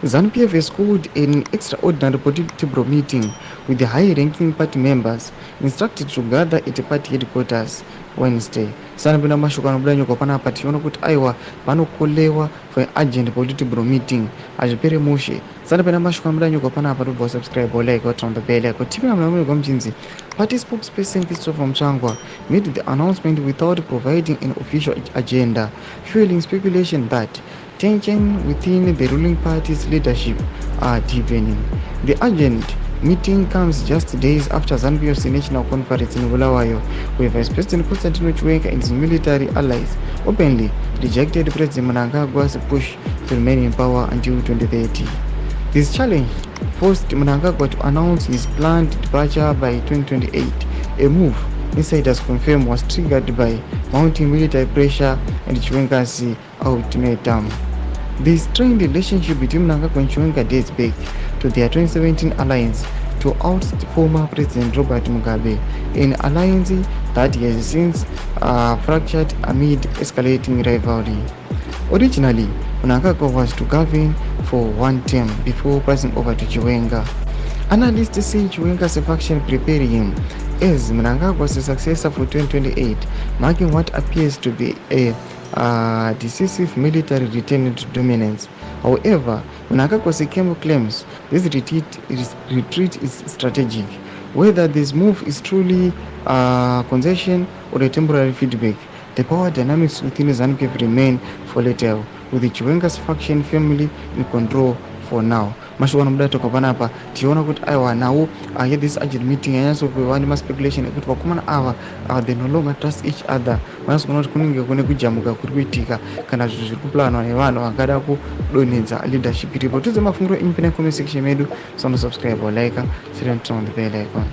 Zanu PF has called an extraordinary Politburo meeting with the high-ranking party members instructed to gather at party headquarters Wednesday. Sanapinda mashoko anobuda nyuka panapa tichiona kuti aiwa vanokolewa for an urgent Politburo meeting hazvipere mushe. Sanapinda mashoko anobuda nyuka panapa tobva subscribe or like or turn the bell icon. Tipi namnamuirwa muchinzi party spokesperson Christopher Mnangagwa made the announcement without providing an official agenda, fueling speculation that tension within the ruling party's leadership are deepening. The urgent meeting comes just days after Zanu PF's national conference in Bulawayo, where Vice President Constantino Chiwenga and his military allies openly rejected President Mnangagwa's push to remain in power until 2030. This challenge forced Mnangagwa to announce his planned departure by 2028, a move insiders confirm was triggered by mounting military pressure and Chiwenga's ultimatum. The strained relationship between Mnangagwa and Chiwenga dates back to their 2017 alliance to oust former President Robert Mugabe, an alliance that has since fractured amid escalating rivalry. Originally, Mnangagwa was to govern for one term before passing over to Chiwenga. Analysts say Chiwenga's faction preparing him as Mnangagwa's successor for 2028, marking what appears to be a decisive military return to dominance. However, Mnangagwa's camp claims this retreat is strategic. Whether this move is truly concession or a temporary feedback, the power dynamics within Zanu PF remain volatile, with the Chiwenga's faction firmly in control for now. Mashoko anobuda toka panapa tiona kuti aiwa nawo at this urgent meeting yanyasokuva nemaspekulation ekuti vakomana ava they no longer trust each other. Vanazoona kuti kunenge kune kujamuka kuri kuitika kana zvinhu zviri kuplanwa nevanhu vangada kudonhedza leadership iripo. Tudze mafungiro enyu pene comment section medu. Subscribe or like, share and turn on the bell icon.